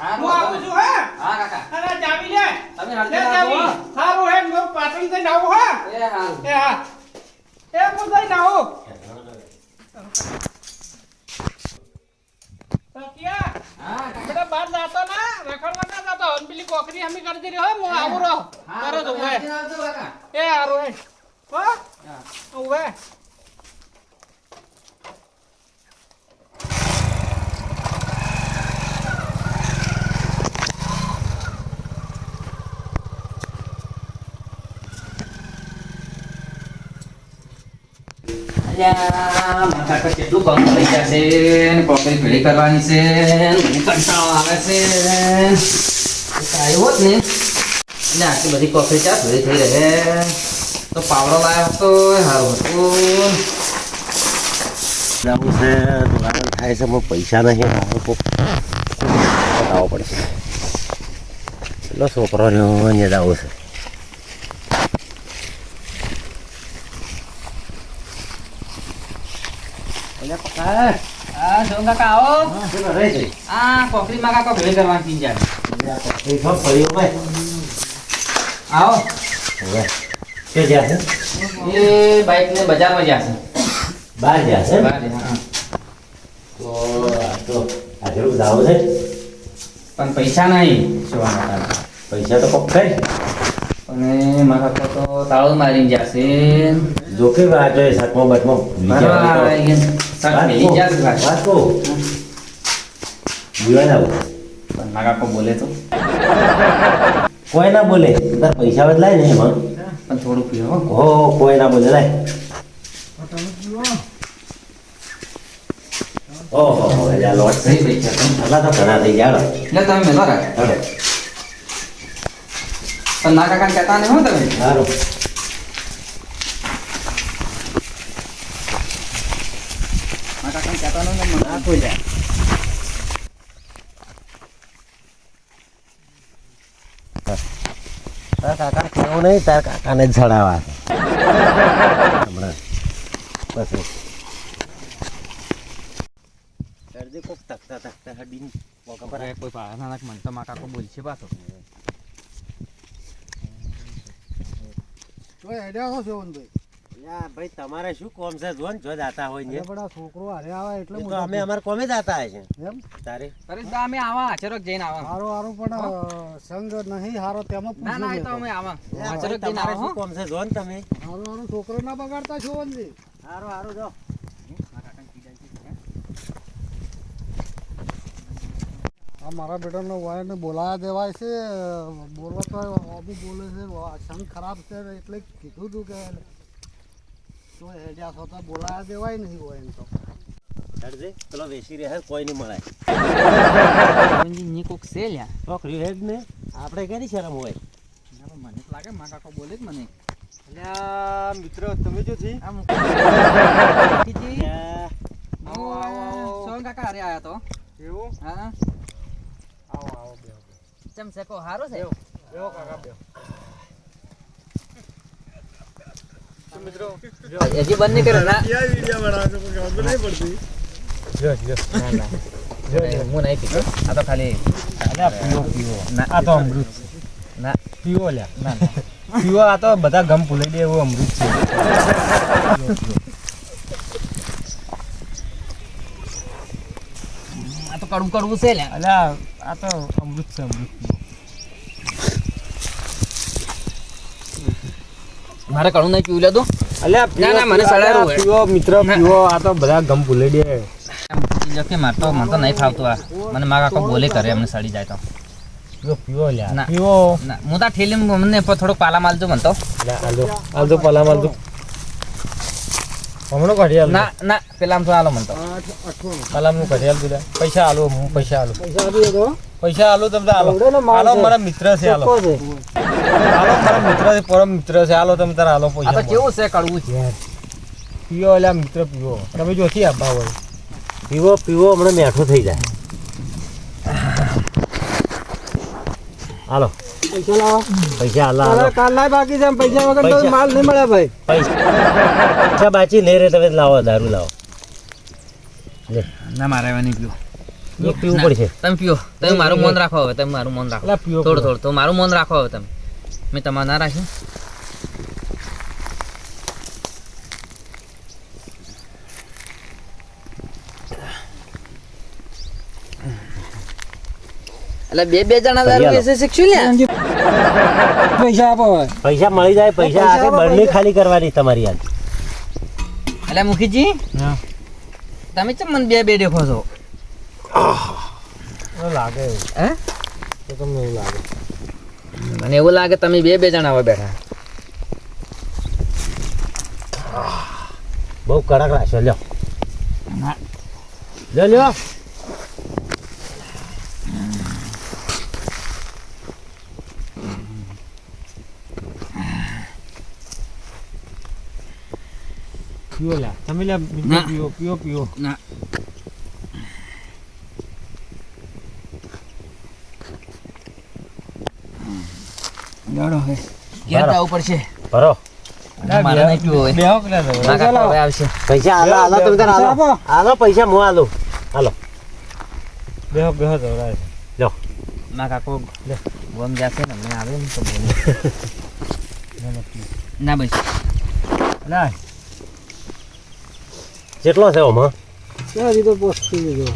હું આવું છું હે. હા કાકા અરે જાવી લે. તમે લે હાલતા જાવી. આવો. સારું હે હું પાટણ જઈને આવું હે. એ હારું. એ હા. એ હું જઈને આવું. સત્યા. હા કાકા બેટા બહાર જાતો ના રખડવા ના જાતો અને પેલી કોકરી હમી કરતી રહ્યો હું આવું રહો કરો તો ઉભે કાકા એ હારું હે હો હા ઉભે અલ્યા મારા કાકા કેટલું કામ કરી ગયા છે ને કોકરી ભેળી કરવાની છે ને મને કંટાળો આવે છે આવ્યો હોત ને એટલે આટલી બધી કોકરી ચા ભેળી થઈ રહે તો પાવડો લાવ્યો હતો સારું હતું જવું છે દુકાન થાય છે પણ પૈસા નહીં બતાવવો પડશે પેલો છોકરો રહ્યો અહીંયા જવું છે એટલે પકા હા સોન કાકા આવો આ કોકરી માં કાકા ભેળી કરવાની તીન ચાર આવો કે જ્યાં છે એ બાઈક ને બજારમાં જ્યાં છે બહાર જ્યાં છે બહાર, હા. તો આજે જવું છે પણ પૈસા નહીં જોવા માટે પૈસા તો કોક કઈ અને મારા કાકા તો તાળું મારીને જશે જોકે વાત હોય સાતમો બટમો પણ વાત કહું બોલવા ના બોલે મારા કાકો બોલે તો કોઈ ના બોલે તાર પૈસા જ લાય ને એમાં પણ થોડું પીવો હો કોઈ ના બોલે લાય ઓહો એટલે લોટ સહી પૈસા તો આટલા તો ઘણા થઈ ગયા એટલે તમે મેલો રાખ હવે પણ ના કાકાને કહેતા નહીં હો તમે સારું મારા કાકાને કહેતા નહીં ને મને કોઈ જાય તાર કાકા કેવું નહીં તાર કાકાને જ ચડાવવા હમણાં બસ દર્દી કોક તકતા તકતા હડીને મોકા પર કોઈ પાડે ના મને તો મારા કાકો બોલશે પાછો યા ભાઈ તમારે શું કોમ છે જોન જો જાતા હોય ને છોકરો હારે આવે એટલે એ તો અમે અમાર કોમે જાતા હોય છે એમ તારે અરે તો અમે આવા અચરક જઈને આવા હારો હારો પણ સંગ નહીં હારો તેમાં ના ના એ તો અમે આવા અચરક જઈને તમારે આવા શું હો કોમ છે જોન તમે હારો હારો છોકરો ના બગાડતા છો ને હારું હારું જો આ મારા બેટાનો વાયરને બોલાયા દેવાય છે બોલો તો અબુ બોલે છે સંગ ખરાબ છે એટલે કીધું તું કે તો હેડ્યા છો તો બોલાયા દેવાય નહીં હોય એમ તો દર્દી પેલો વેસી રહે કોઈ નહીં મળાય ની કોક છે લ્યા નોકરી હેડ ને આપણે કેની શરમ હોય મને તો લાગે મારા કાકો બોલે જ મને અલ્યા મિત્રો તમે જો છી આમ સોન કાકા અરે આયા તો એવું હા આવો આવો બે ચમ સેકો હારો છે બેહો કાકા બેહો મિત્રો હજી બંધ નહીં કર્યો ના ક્યાં વિડિયો બનાવો છો કોઈ ખબર નહીં પડતી જો જો ના ના હું નહીં પીતો આ તો ખાલી અલ્યા પીવો પીવો ના આ તો અમૃત છે ના પીવો લ્યા ના ના પીવો આ તો બધા ગમ ભૂલાઈ દે એવું અમૃત છે આ તો કડવું કડવું છે લ્યા અલ્યા આ તો અમૃત છે અમૃત મારે કડવું નહીં પીવું લેતો અલ્યા ના, ના, મને સડાયું હોય. પીવો મિત્ર પીવો આ તો બધા ગમ ભૂલાઈ દે કે મને તો નહીં ફાવતું આ મને મારા કાકો બોલે કરે એમને સડી જાય તો પીવો પીવો લ્યા ના. પીવો ના હું તો ઠેલી મને થોડોક પાલા માલજો મને તો આલજો પલા માલજો હમણાં કાઢી આલ ના ના પેલા આમ તો હાલો મને તો પલા હું કાઢી આલ દીધા પૈસા આલો હું પૈસા આલો પૈસા આલો તમને આલો આલો મારા મિત્ર છે આલો આલો મારા મિત્ર છે પરમ મિત્ર છે આલો તમે તારા આલો આ તો પૈસા કેવું છે કડવું છે પીવો અલ્યા મિત્ર પીવો તમે જોથી આબા હોય પીવો પીવો હમણાં મેઠો થઈ જાય હાલો પૈસા લાવો પૈસા હાલો કાલ ના બાકી છે પૈસા વગર તો પૈસા. માલ નહીં મળે ભાઈ પૈસા બાચી નહીં રે તમે લાવો દારૂ લાવો લે ના મારે હવે નહીં પીવું એક પીવું પડશે. તમે પીઓ. તમે મારું મન રાખો હવે. તમે મારું મન રાખો. એટલે પીવો થોડું થોડું તો મારું મન રાખો હવે તમે. મેં તમારે ના રાખ્યું. એટલે બે જણા દારૂ પીશે શીખશું લે. પૈસા આપો હવે. પૈસા મળી જાય. પૈસા આગે બરણી ખાલી કરવાની તમારી યાદ. એટલે મુખીજી તમે ચમ મને બે દેખો છો લાગે એવું. હે તો તમને એવું લાગે. મને એવું લાગે તમે બે જણા હવે બેઠા. બહુ કડક રાખશો. લ્યો લ્યો લ્યો. પીવો લ્યા. તમે લ્યા પીવો પીવો પીવો. ના લેવડો હવે ઘેર જવું પડશે. ભરો. મારે નહીં પીવો હવે. બેહો કે ના ના કાકા હવે આવશે. પૈસા હાલો હાલો તમે તાર હાલો. હાલો પૈસા હું હાલો. હાલો. બેહો બેહો તો રાય. લ્યો. ના કાકો ગમ જશે ને મને આવે ને તો બોલે. ના બસ લાય. કેટલો છે ઓમાં? ક્યાં દીધો પોસ્ટ દીધો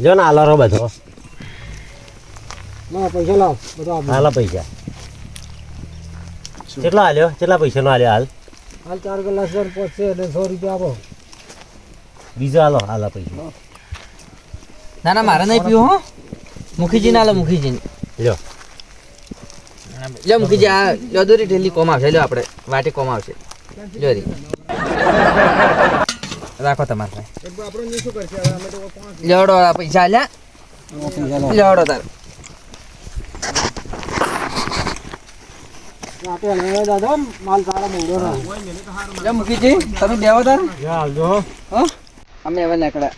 જો ને હાલો રો બધો. ના પૈસા લાવ બધા આપો. હાલો પૈસા. કેટલો હાલ્યો? કેટલા પૈસાનો હાલ્યો હાલ? હાલ 4 ગ્લાસ પહોંચશે એટલે 100 રૂપિયા આપો. બીજો હાલો હાલો પૈસા. ના ના મારે નહીં પીવો હો. મુખીજી ના લો મુખીજી. લ્યો. લ્યો મુખીજી આ લદોરી ઢેલી કોમ આવશે. લ્યો આપણે વાટી કોમ આવશે. લ્યો રી રાખો તમારે પાસે. આપણે શું કરશે હવે અમે તો 5 લેવડો આ પૈસા આલ્યા. લેવડો તાર. આપણે હવે દાદા માલ સારા મોડો ના લ્યો મુખીજી તમે બેહો તાર. હાલજો. હો અમે હવે નીકળ્યા.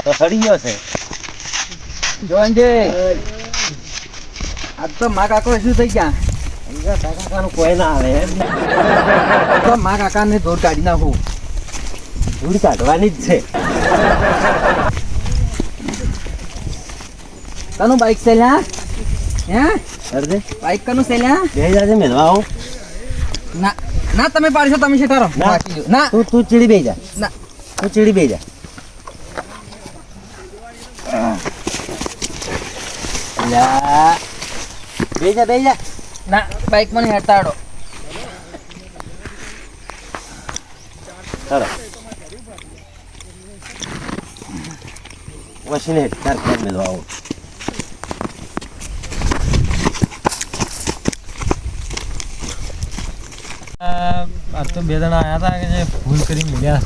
તો સડી ગયો છે. જોનજી આજ તો મા કાકો શું થઈ ગયા. કાકાનું કોઈ ના આવે. તો મા કાકાને દોર કાઢી નાખું. ધૂળ કાઢવાની જ છે. કનું બાઈક છે લ્યા? હે અરે બાઈક કનું છે લ્યા? બે જાજે મેલવા આવું. ના ના તમે પાડશો તમે છે તારો. ના. ના તું ચીડી બેહી જા. ના તું ચીડી બેહી જા. લા બેહી જા બેહી જા. ના બાઈક મને હેટાડો. ચાલો વસીને તાર ઘેર મેલવા આવું. આ તો બે જણા આયા હતા કે જે ભૂલ કરી મળ્યા.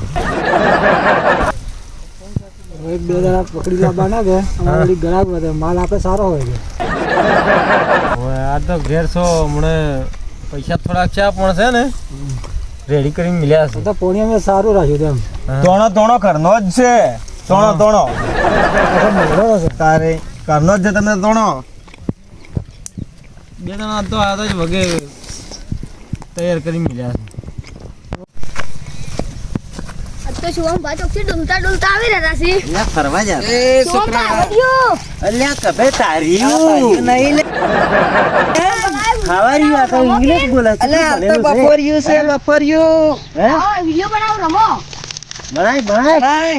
એક બે જણા પકડી લાવવા ના કે અમારી ગ્રાહક વધે માલ આપણે સારો હોય છે. હવે આ તો ઘેર છો મને પૈસા થોડાક છે પણ છે ને રેડી કરીને મળ્યા છે. તો પોણી અમે સારું રાખ્યું તેમ તોણો ઘરનો જ છે. તોણો મોડો છે. તારે ઘરનો જ છે. તમે તોણો બે જણા તો આ જ વગે તૈયાર કરી મળ્યા છે. તો શુભમ ભાઈ ચોકથી ડુલતા ડુલતા આવી રહ્યા છે. અલ્યા ફરવા જા. એ શુભમ છોકરા ભાઈ અલ્યા કભે તાર્યું નહીં લે. ખાવા રહ્યું. આ તો ઇંગ્લિશ બોલે છે. અલે આ તો બપોરિયું છે બપોરિયું. હે આવો વિડિયો બનાવો રમો. બનાય બનાય. હાય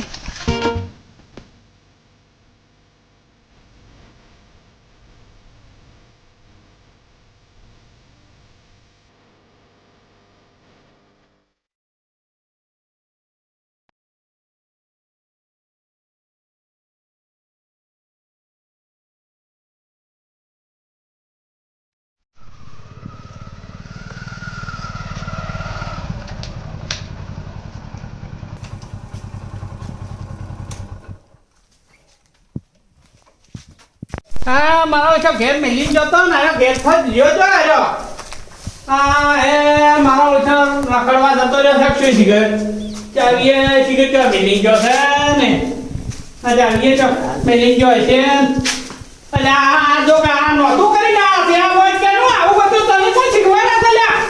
હા મારો ઓછો ઘેર મેલી જતો ને આયો ઘેર ફજ લ્યો જો આયો. હા એ મારો ઓછો રખડવા જતો રહ્યો છે શું શીખે. ચાવીએ શીખે ચો મિલી ગયો છે ને આ ચાવીએ ચો મિલી ગયો છે એટલે આ જો કે આ નહોતું કરીને આ ત્યાં હોય કે નું આવું બધું તને કોઈ શીખવાના છે લ્યા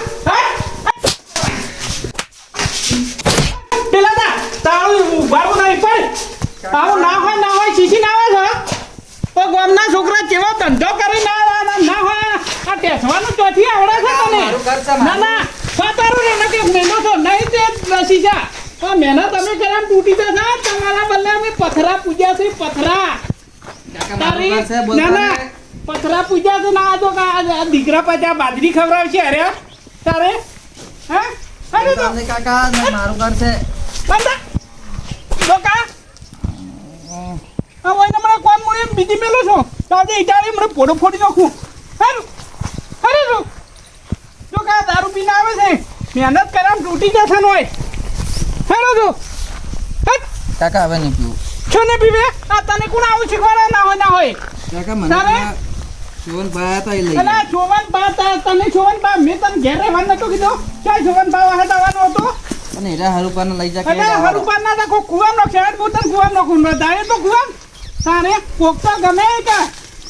પેલા ના તારું ઉભારું નહીં પણ આવું ના હોય શીશી ના હોય છે તો ગામના છોકરા કેવો ધંધો કરી ના હોય આ ટેસવાનું ચોથી આવડે છે તને ના ના પાતારું રે કે મહેનત તો નહીં તે શીશા તો મહેનત તમે કર્યા તૂટી જશે તમારા બદલે અમે પથરા પૂજ્યા છે પથરા તારી ના ના પથરા પૂજ્યા છે ના તો આ દીકરા પાછા બાજરી ખવડાવશે અરે તારે હે અરે તો કાકા મારું ઘર છે બંદા લોકા આ વઈને મને કોણ મોય બીજી મેલો છો તો આજે ઈટાળી મને પોડો ફોડી નાખું હારું અરે જો જો કા દારૂ પીને આવે છે મહેનત કર્યા તૂટી જશે નો હેલો જો કાકા હવે નહીં પીવું છો ને પીવે આ તને કોણ આવું શીખવાડે ના હોય કાકા તારે? શોભન ભાઈ હતા એ લઈ અલા છોવન બા તને છોવન બા મેં તને ઘેર રહેવાનું નતો કીધું ક્યાં છોવન બા વાહે આવવાનો હતો અને એરા હરુપાને લઈ જા અરે હરુપાન ના તા કુવામ નો ખેડ હું તને કુવામ નો ખૂન દાય તો કુવામ તારે કોકતા ગમે કે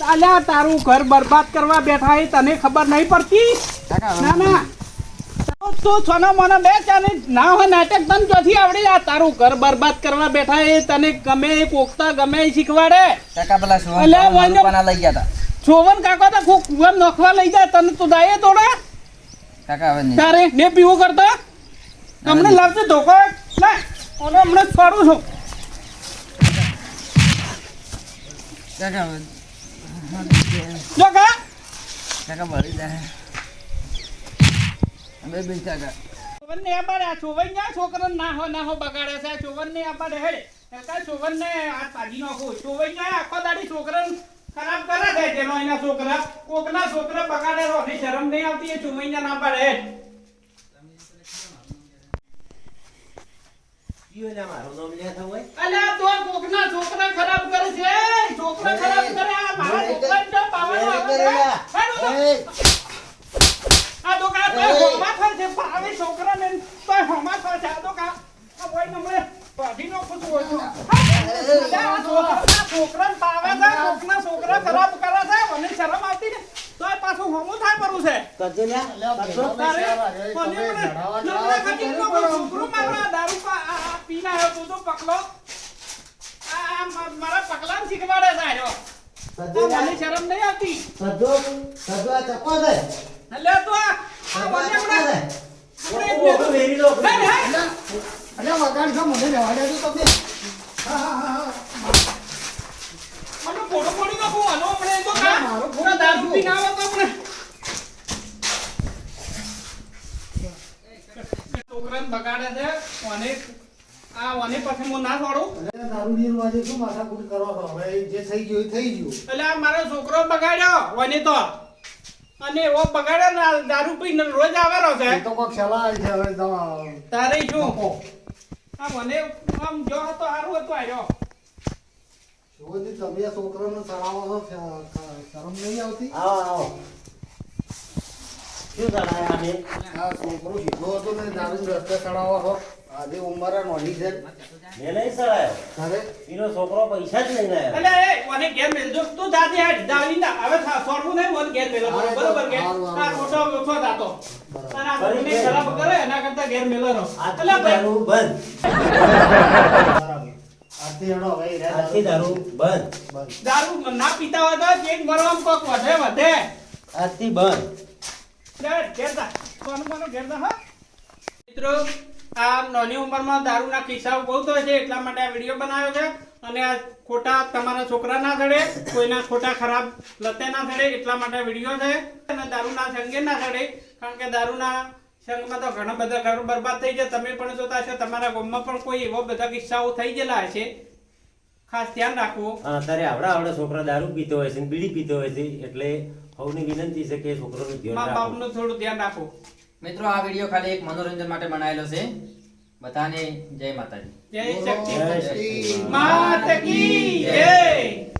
અલ્યા તારું ઘર બરબાદ કરવા બેઠા એ તને ખબર નહીં પડતી ના ના તો સોના મોના બે ચાને ના હોય નાટક તને જોથી આવડે આ તારું ઘર બરબાદ કરવા બેઠા એ તને ગમે એ કોકતા ગમે એ શીખવાડે કાકા પેલા શોભન અલ્યા વઈને હરુપાને લઈ ગયા હતા છોવન કાકા તો કોક કુવામ નોખવા લઈ જાય તને તો દાય તોડા કાકા હવે નહીં તારે ને પીવું કરતા તમને લાવશે ધોકો ના ઓને હમણાં છોડું છું કાકા હવે જો કા કાકા ભરી જાય બે બે કાકા છોવન ને આબાડે આ છોવન ના છોકરા ના હો બગાડે છે આ છોવન ને આબાડે હે એકા છોવન ને આ પાજી નાખો છોવન ને આખો દાડી છોકરા ખરાબ કરે છે જેનો એના છોકરા કોકના છોકરા બગાડે રો ની શરમ નહીં આવતી એ છોવન ના પાડે અલ્યા તો કોકના છોકરા ખરાબ કરે છે છોકરા ખરાબ કરે આ મારા છોકરા તો પાવર આ તો કા તો હોમા થાય છે પાવે છોકરા ને તો હોમા થાય છે આ તો કા આ બોય નંબર પાડી નો ખુશ હોય છે છોકરા પાવે છે કોકના છોકરા ખરાબ કરે છે મને શરમ આવતી ને તો પાછું હોમું થાય પડું છે પીના આવ્યો તું તો પકલો આ મારા પકલાને શીખવાડે છે મને શરમ નહીં આવતી એટલે તો આ વગાડ છો મને રહેવા દેજો તમે મને ફોટો ફોડી નાખું આનો આપણે તો મારો ફોટો દારૂ પીને આવે તો આપણે છોકરાને બગાડે છે અને આ વને પછી હું ના છોડું દારૂ ની વાજે શું માથાકૂટ કરો છો હવે જે થઈ ગયું એ થઈ ગયું એટલે આ મારો છોકરો બગાડ્યો વને તો અને એવો બગાડ્યો ને દારૂ પીને રોજ આવેલો છે એ તો કોઈ ખેલા છે હવે તારે શું આ મને આમ જો તો સારું હતું આવ્યો શોધી તમે આ છોકરાને ચડાવો છો શરમ નહીં આવતી આ છોકરો સીધો હતો ને દારૂ રસ્તે ચડાવો છો આજે ઉંમરે નોની છે તારે છોકરો પૈસા જ લઈને આવ્યો એટલે એ મને ઘેર મેલજો તું જાતે હેડ દાવીના હવે છોડવું નહીં મને ઘેર મેલો બરોબર કે આ ખોટો ઓછો દાતો અને આ મને ખરાબ કરે એના કરતા ઘેર મેલો રહો એટલે ભાઈ બંધ આજથી હેડો હવે આજથી દારૂ બંધ દારૂ ના પીતા હોય તો ચેક ભરવામાં કોક વધે આજથી બંધ ઘેરતા કોનું ઘેરતા હા મિત્રો આ નાની ઉંમરમાં દારૂના કિસ્સાઓ બહુ થાય છે એટલા માટે આ વિડીયો બનાવ્યો છે અને આ ખોટા તમારા છોકરા ના ચડે કોઈના ખોટા ખરાબ લતે ના ચડે એટલા માટે વિડીયો છે અને દારૂના સંગે ના ચડે કારણ કે દારૂના સંગમાં તો ઘણા બધા ઘર બરબાદ થઈ જાય તમે પણ જોતા હશો તમારા ગામમાં પણ કોઈ એવો બધા કિસ્સાઓ થઈ ગયેલા હશે ખાસ ધ્યાન રાખવું અત્યારે આવડા છોકરા દારૂ પીતો હોય છે બીડી પીતો હોય છે એટલે સૌની વિનંતી છે કે છોકરાનું ધ્યાન મા રાખો બાપનું થોડું ધ્યાન રાખવું મિત્રો આ વિડીયો ખાલી એક મનોરંજન માટે બનાવેલો છે બધાને જય માતાજી જય શક્તિ જય શક્તિ. માત કી જય